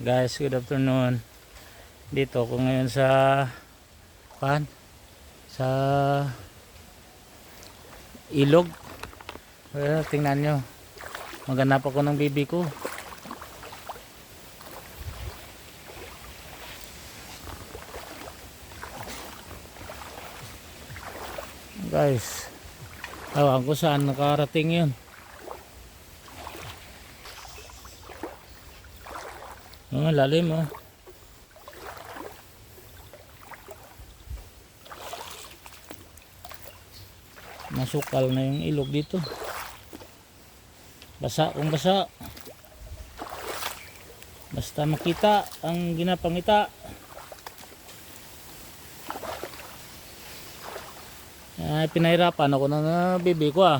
Guys, good afternoon. Dito ako ngayon sa sa ilog. Tingnan nyo, maghanap ako ng bibi ko. Guys, awan ko saan nakarating yun. Lalim oh. Masukal na yung ilog dito. Basa kung basa. Basta makita ang ginapangita. Ay, pinahirapan ako ng bibi ko ah.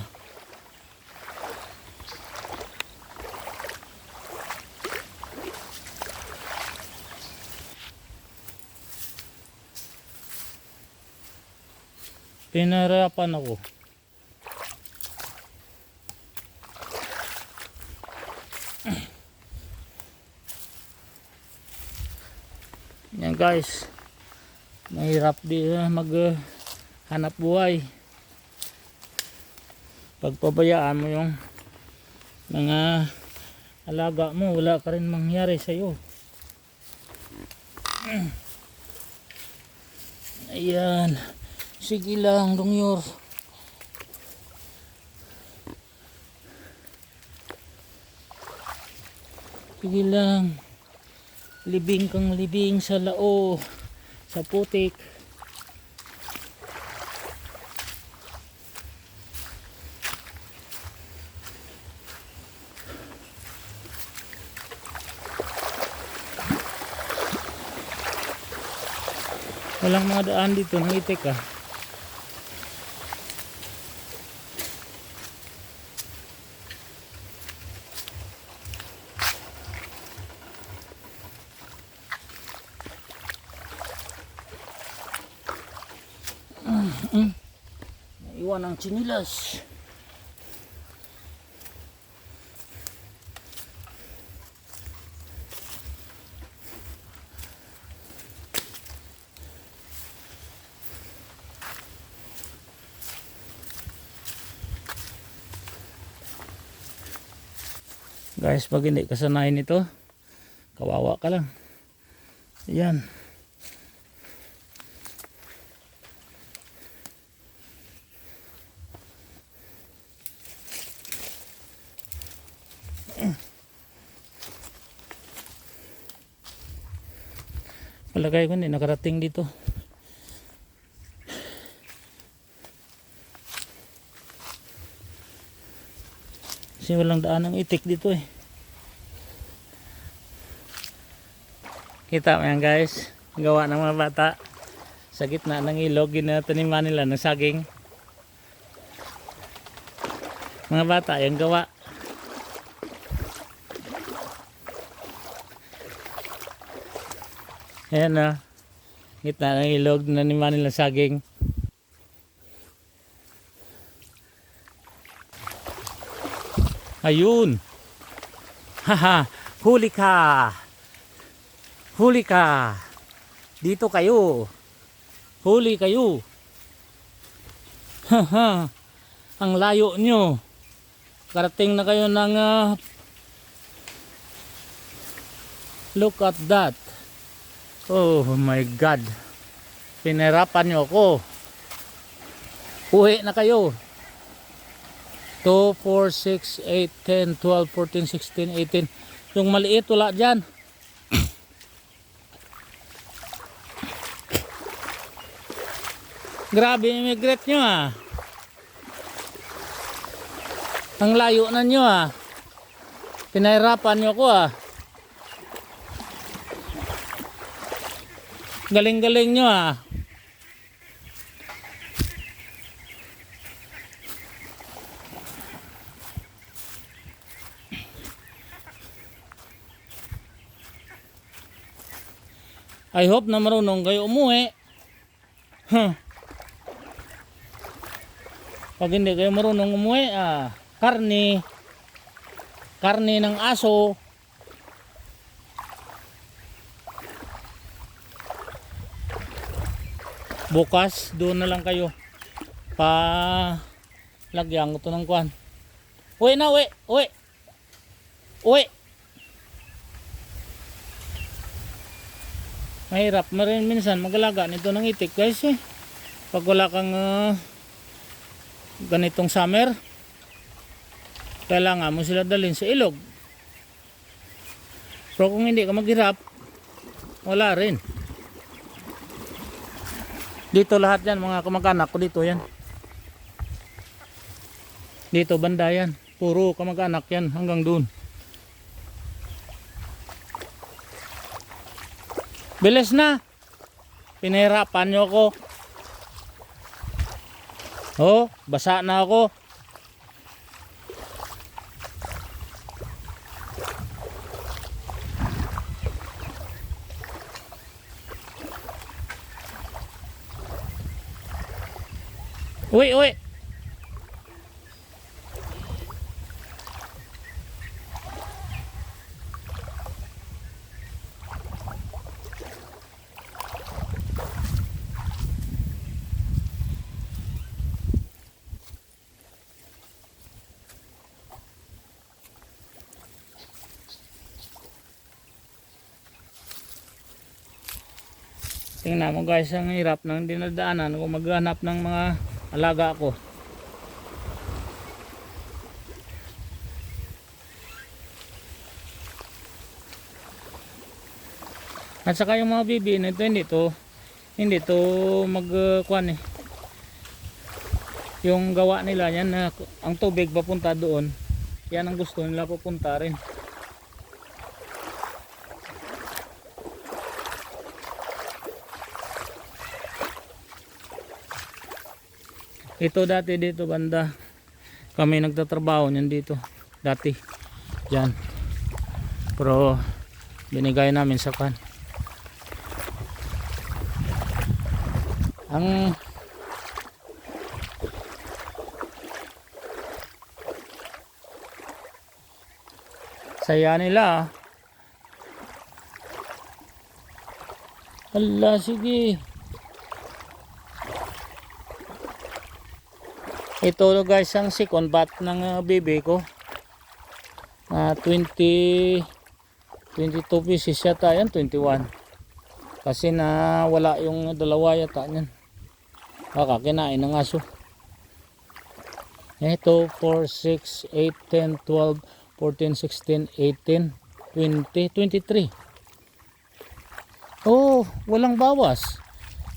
Pinahirapan ako. Yan guys, mahirap din maghanap buhay. Pagpabayaan mo yung mga alaga mo, wala ka rin mangyari sa iyo. Ayan, sige lang Dongyor. Sige lang. Libing kang libing sa lao, sa putik. Walang mga daan dito ng itik ah. Naiwan ang chinilas. Guys, pag hindi kasanayan ito, kawawa ka lang. Ayan. Palagay ko hindi nakarating dito. Kasi walang daan ng itik dito eh. Kita mo yan guys, gawa ng mga bata sa gitna ng ilog, ginataniman nila ng saging. Mga bata yung gawa. Ayan na, gitna ng ilog, naniman nila saging. Ayun. Haha, huli ka. Huli ka. Dito kayo. Huli kayo. Haha. Ang layo nyo. Karating na kayo ng look at that. Oh my God. Pinahirapan nyo ako. Uwi na kayo. 2, 4, 6, 8, 10, 12, 14, 16, 18. Yung maliit wala dyan. Grabe immigrate nyo ah. Ang layo na nyo ah. Pinahirapan nyo ko ah. Galing-galing nyo ah. I hope na marunong kayo umuwi. Huh. Pag hindi kayo marunong umuwi, karne ng aso, Bukas doon na lang kayo pa lagyan ko to ng kwan. Uwi na, uwi, uwi, uwi. Mahirap na rin minsan magalaga nito ng itik guys eh. Pag wala kang ganitong summer, kailangan mo sila dalhin sa ilog. Pero kung hindi ka maghirap, wala rin. Dito lahat yan mga kamag-anak ko dito yan. Dito banda yan. Puro kamag-anak yan hanggang dun. Bilis na. Pinahirapan nyo ako. Oh, basa na ako. Uy, uy. Tingnan mo guys, ang hirap ng dinadaanan kung maghanap ng mga alaga ko. At saka yung mga bibi nito hindi to magkuan eh. Yung gawa nila yan na ang tubig papunta doon. Yan ang gusto nila pupunta rin. Ito dati dito banda kami nagtatrabaho niyan dito dati diyan, pero binigay namin sa kan. Ang saya nila. Ala, sige. Ito guys ang second bat ng bebe ko. 22 pieces yata yan, 21. Kasi na wala yung dalawa yata niyan. Baka kinain ng aso. Ito 4, 6, 8, 10, 12, 14, 16, 18, 20, 23. Oh, walang bawas.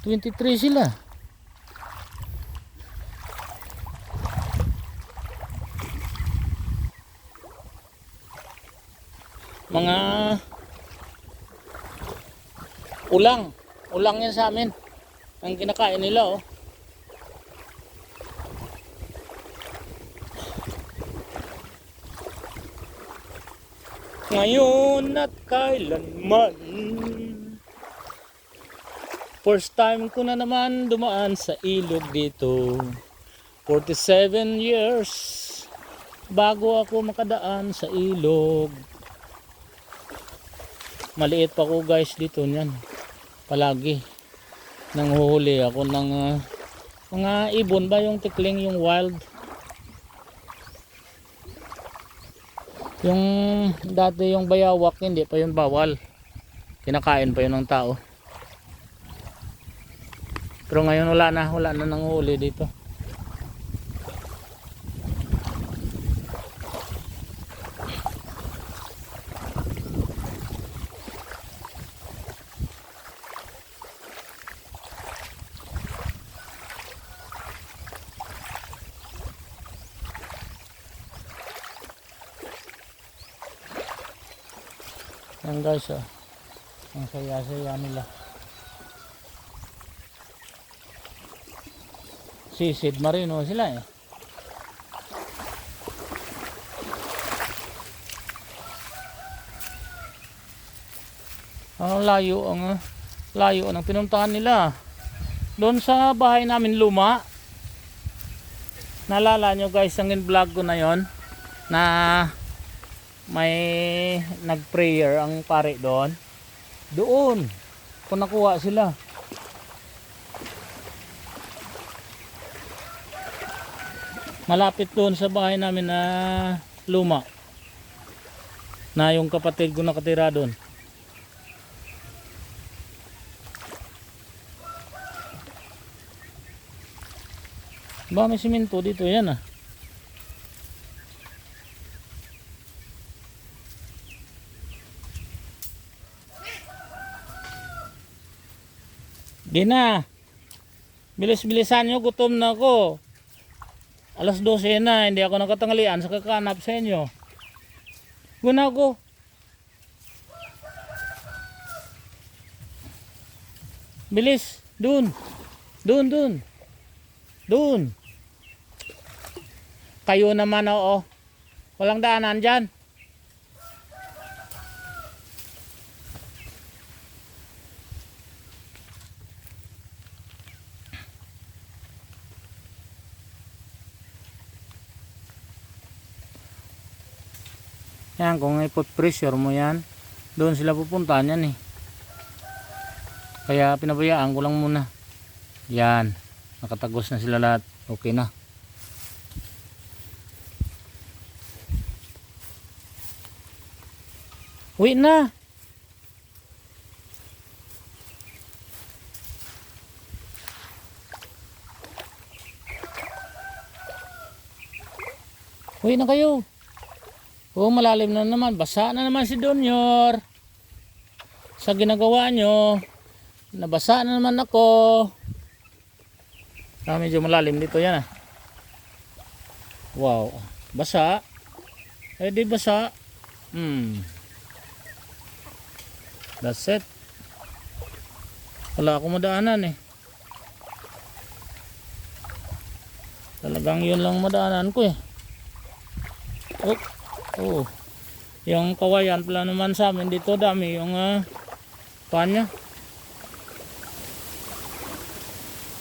23 sila. Mga ulang yan sa amin ang kinakain nila oh. Ngayon at kailanman, first time ko na naman dumaan sa ilog dito. 47 years bago ako makadaan sa ilog. Maliit pa ko guys dito niyan. Palagi nanghuhuli ako ng mga ibon ba, yung tikling, yung wild. Yung dati yung bayawak hindi pa yun bawal. Kinakain pa yun ng tao. Pero ngayon wala na nanghuhuli dito. Yan guys oh. Ang saya-saya nila. Sisid marino sila eh. Ang layo ng pinuntahan nila. Doon sa bahay namin luma. Naalala nyo guys ang vlog ko na yon na may nag-prayer ang pare doon. Doon ko nakuha sila. Malapit doon sa bahay namin na luma. Na yung kapatid ko nakatira doon. Ba, may simento dito yan ah. Gina. Bilis-bilisan nyo, gutom na ako. Alas 12 na, hindi ako nakatanghalian sa kakanap sa inyo. Guna ko. Bilis, dun. Dun. Kayo naman oo. Walang daanan dyan. Yan, kung i-put pressure mo yan, doon sila pupunta yan eh. Kaya pinabayaan ko lang muna. Yan, nakatagos na sila lahat. Okay na. Uwi na. Uwi na kayo. Oh, malalim na naman. Basa na naman si Donyor. Sa ginagawa nyo. Nabasa na naman ako. Medyo malalim dito yan ah. Wow. Basa. Eh di basa. That's it. Wala akong madaanan eh. Talagang yun lang madaanan ko eh. Oh, yung kawayan pala naman sa amin dito dami yung panya.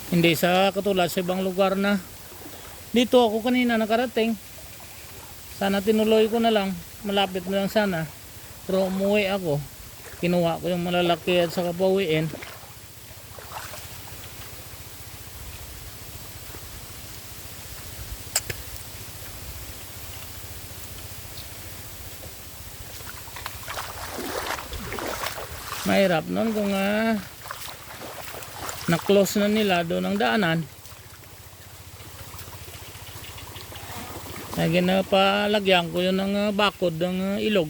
Hindi sa katulad sa ibang lugar na dito ako kanina nakarating. Sana tinuloy ko na lang, malapit na lang sana. Pero umuwi ako, kinuha ko yung malalaki at saka pauwiin. Mahirap nun kung na-close na nila doon ang daanan. Ginapalagyan ko yun ng bakod ng ilog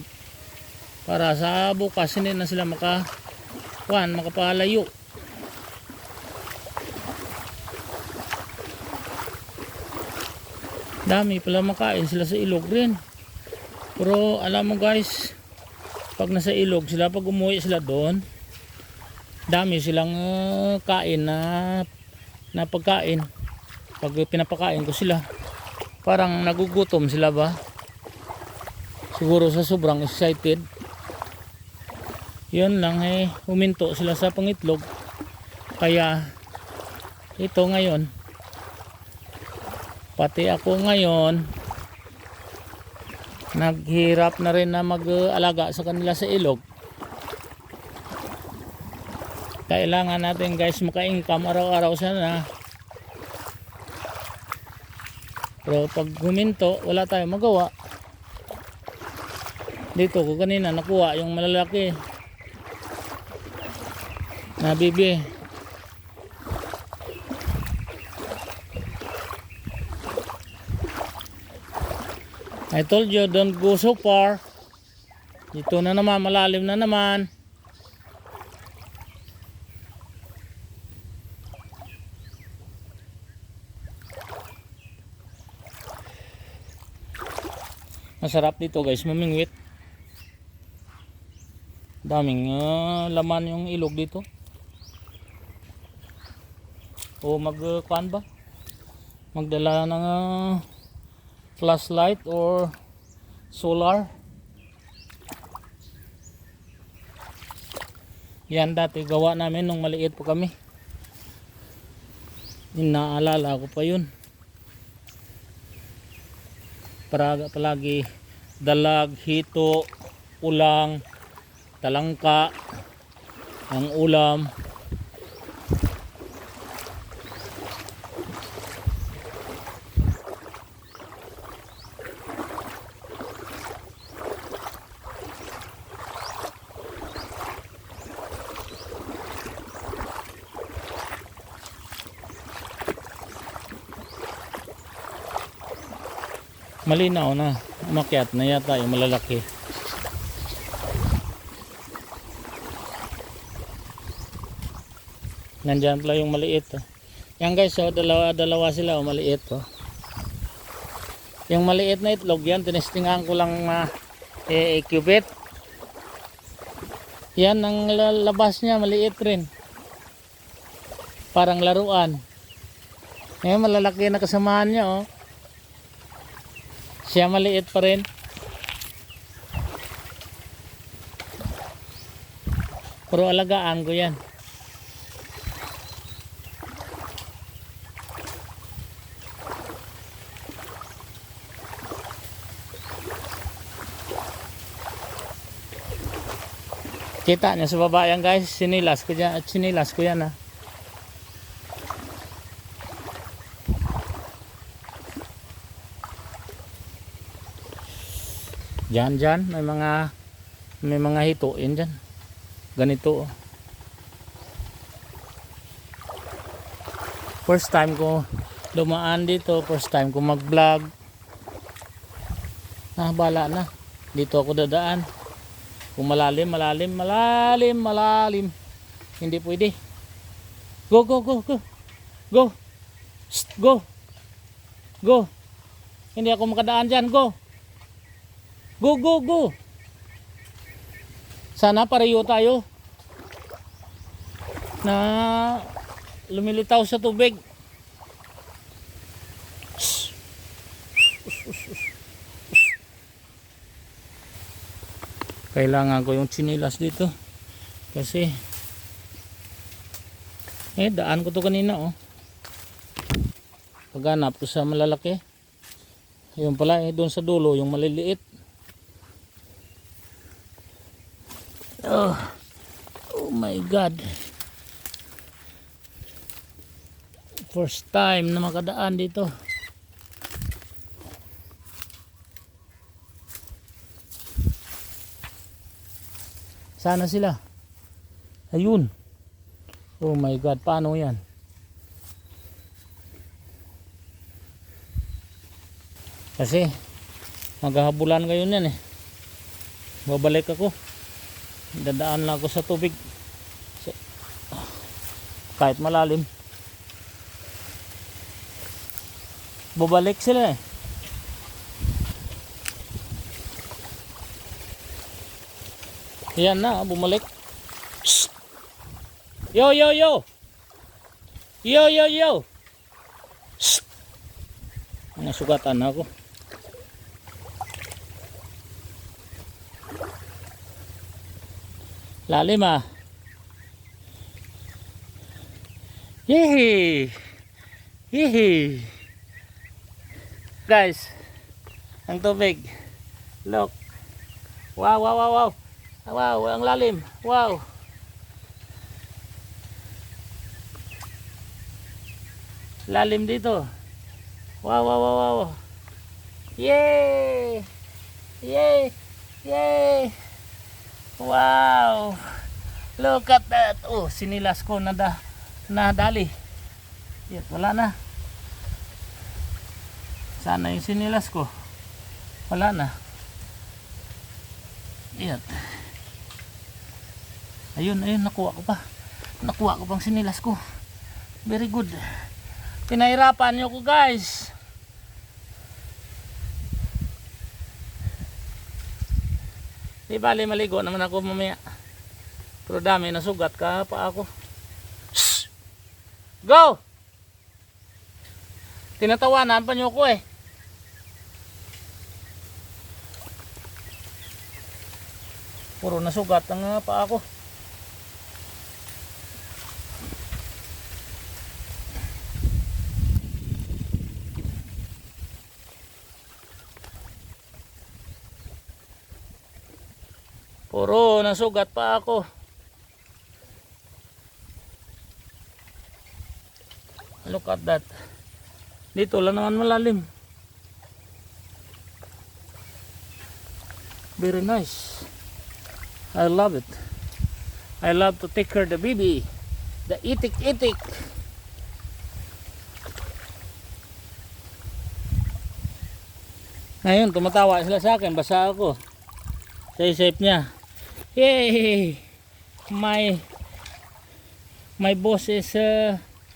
para sa bukas hindi na sila makapalayo. Dami pala makain sila sa ilog rin. Pero alam mo guys, pag nasa ilog sila, pag umuwi sila doon, dami silang kain na pagkain. Pag pinapakain ko sila, parang nagugutom sila ba? Siguro sa sobrang excited. Yun lang huminto sila sa pangitlog. Kaya ito ngayon, pati ako ngayon, naghirap na rin na mag-alaga sa kanila sa ilog. Kailangan natin guys maka-income araw-araw sana. Pero pag huminto, wala tayong magawa. Dito ko kanina nakuha yung malalaki na bibi. I told you don't go so far. Dito na naman, malalim na naman. Masarap dito guys, mamingwit. Daming laman yung ilog dito. O magkuan ba? Magdala ng flashlight or solar. Yan dati gawa namin nung maliit pa kami. Inaalala ko pa yun. Palagi dalag, hito, ulang, talangka ang ulam. Malinaw na. Umakyat na yata yung malalaki. Nandyan pala yung maliit. Oh. Yan guys, oh, dalawa sila, oh, maliit. Oh. Yung maliit na itlog yan, tinestingan ko lang i-cubit. Yan ang labas niya, maliit rin. Parang laruan. Ngayon malalaki na kasamahan niya, oh. Siya maliit pa rin. Pero alagaan ko yan. Kita niya sa baba yan guys, sinilas ko yan, ha. Diyan, may mga hituin diyan. Ganito. Oh. First time ko dumaan dito, first time ko mag-vlog. Bala na. Dito ako dadaan. Kung malalim. Hindi pwede. Go. Shh, go. Hindi ako makadaan dyan. Go. Sana pareho tayo na lumilitaw sa tubig. Kailangan ko yung chinilas dito kasi daan ko to kanina, oh. Paghanap ko sa malalaki, yun pala doon sa dulo yung maliliit. Oh my god, first time na makadaan dito. Sana sila. Ayun. Oh my god, paano yan? Kasi maghahabulan ngayon yan eh. Babalik ako. Dadaan lang ako sa tubig. Kahit malalim. Babalik sila eh. Yan na, bumalik. Shh. Yo. Shh. Nasugatan na ako. Lalim ah. Yehey. Guys, ang tubig. Look. Wow. Wow, ang lalim. Wow. Lalim dito. Wow. Yay! Wow. Look at that. Oh, sinilas ko nadali. Yan, wala na. Sana yung sinilas ko. Wala na. Yan. Ayun, nakuha ko pang sinilas ko. Very good. Pinahirapan nyo ko guys. Di bali maligo naman ako mamaya. Pero dami na sugat ka pa ako. Shhh! Go! Tinatawanan pa nyo ko eh. Puro nasugat ang pa ako. Puro nasugat pa ako. Look at that. Dito lang naman malalim. Very nice. I love it. I love to take her the baby. The itik. Ngayon, tumatawa sila sa akin. Basa ako. Sa isip niya. Yay! My boss is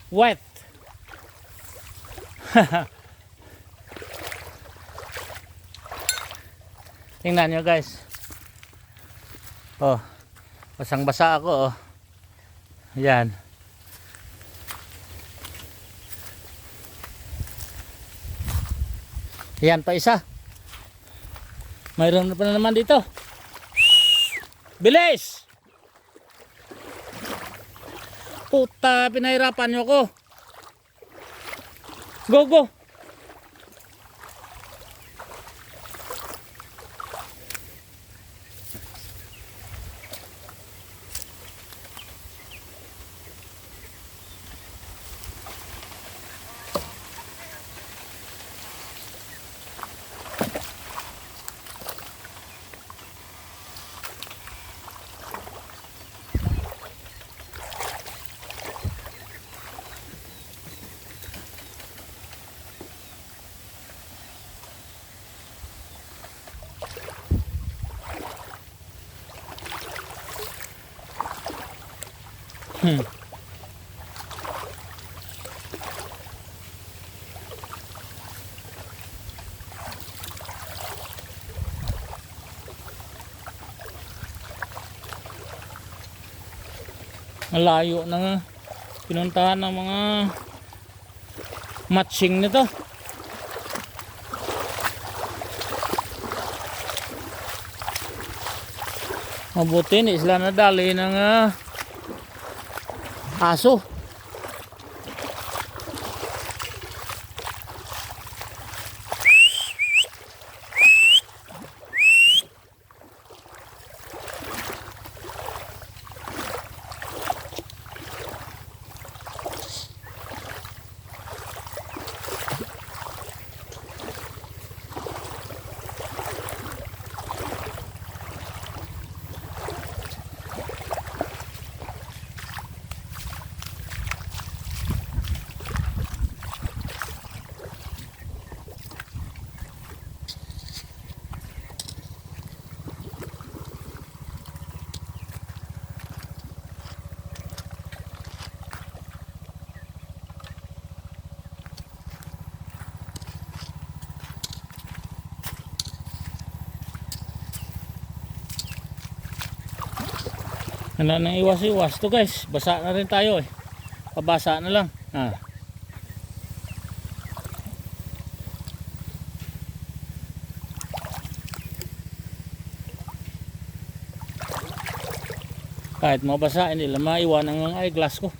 wet. Tingnan nyo guys. Oh. Basang basa ako. Oh. Yan. Yan pa isa. Mayroon na pa naman dito. Bilis! Puta, pinahirapan nyo ko. Go, go! Malayo na nga pinuntahan ng mga matching nito. Mabuti hindi sila nadali ng aso. Wala nang iwas-iwas to guys. Basa na rin tayo eh. Pabasa na lang. Kahit mabasa, hindi lang maiwan ang eyeglass ko.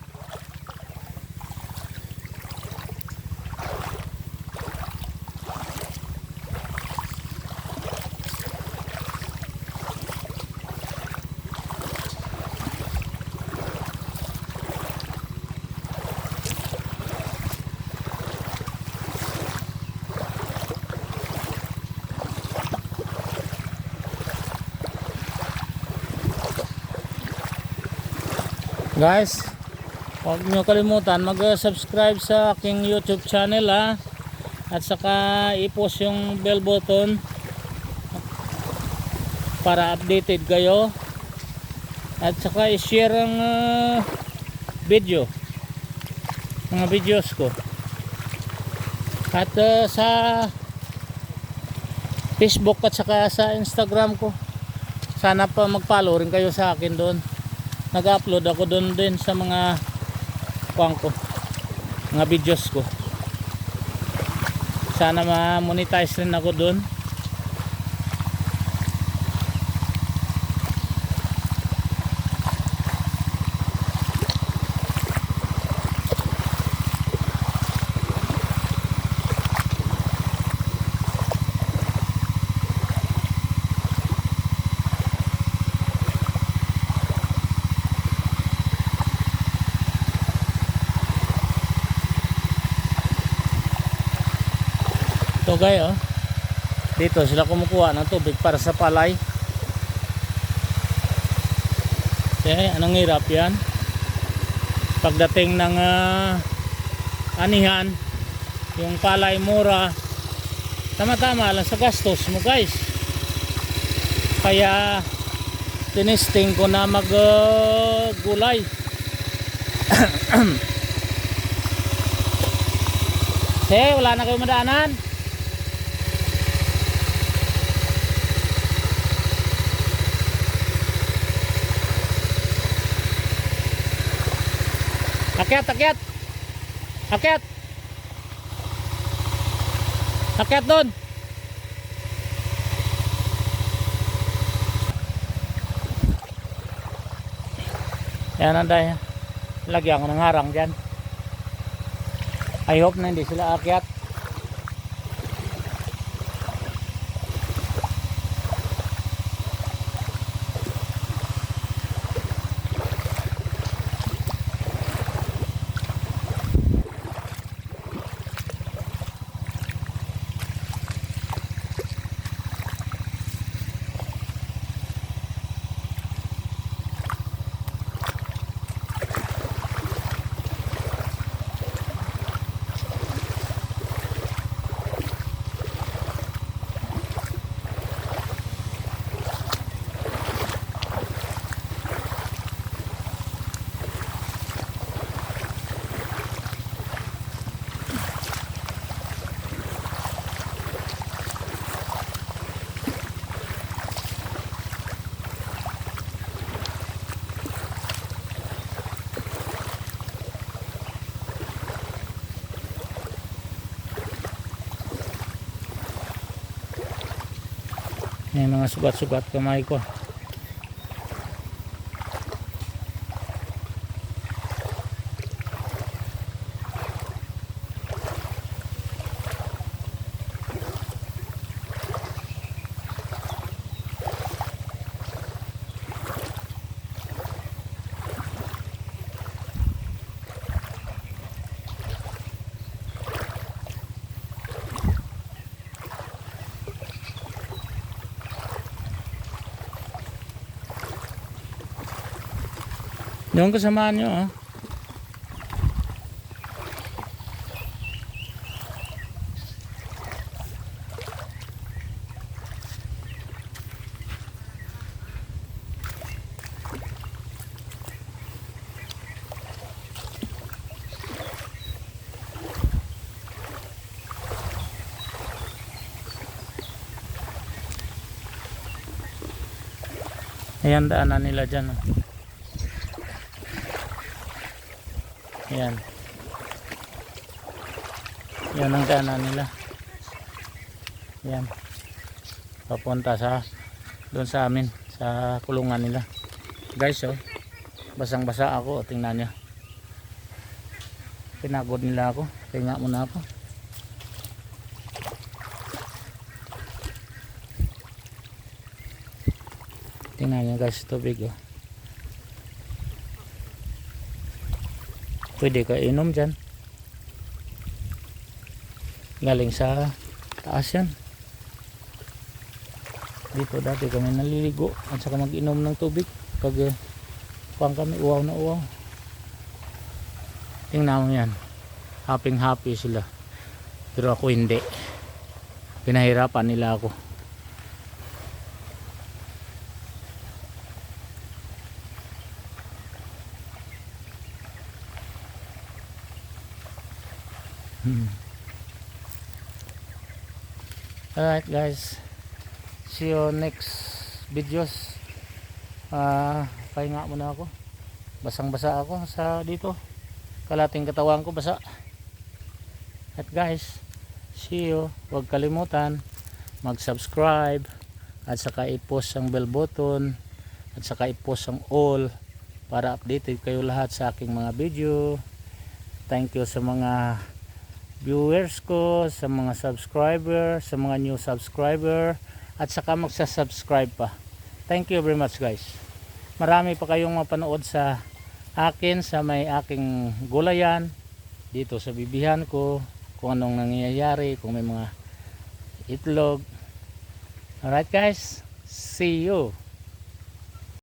Guys, huwag nyo kalimutan mag-subscribe sa aking YouTube channel at saka i-post yung bell button para updated kayo, at saka i-share ang video, mga videos ko, at sa Facebook at saka sa Instagram ko. Sana pa mag-follow rin kayo sa akin doon. Nag-upload ako doon din sa mga mga videos ko. Sana ma-monetize rin ako doon. Ito guys, dito sila kumukuha ng tubig para sa palay. Okay, anong hirap yan? Pagdating ng anihan, yung palay mura, tama-tama lang sa gastos mo guys. Kaya tinesting ko na mag gulay. Wala na kayo madaanan. Akyat, akyat. Akyat. Akyat doon. Yan anday. Lagyan ko ng harang dyan. I hope na hindi sila akyat. May mga sugat-sugat kamay ko. Yung kasamaan nyo Ayan daanan nila dyan Ayan. Yan ang daanan nila. Yan. Papunta sa doon sa amin, sa kulungan nila. Guys, basang-basa ako, tingnan niyo. Pinagod nila ako. Tinga muna ako. Tingnan niyo guys, tubig Pwede ka inom dyan. Galing sa taas yan. Dito dati kami naliligo at saka mag-inom ng tubig pag kami uwaw na uwaw. Tingnan mo yan. Happy sila. Pero ako hindi. Pinahirapan nila ako. Alright guys, see you next videos. Pahinga muna ako, basang basa ako sa dito, kalating katawan ko basa. At guys, see you. Huwag kalimutan mag subscribe at saka i-post ang bell button at saka i-post ang all para updated kayo lahat sa aking mga video. Thank you sa mga viewers ko, sa mga subscriber, sa mga new subscriber at saka magsa-subscribe pa. Thank you very much guys. Marami pa kayong mapanood sa akin sa may aking gulayan dito sa bibihan ko, kung anong nangyayari, kung may mga itlog. Alright guys, see you.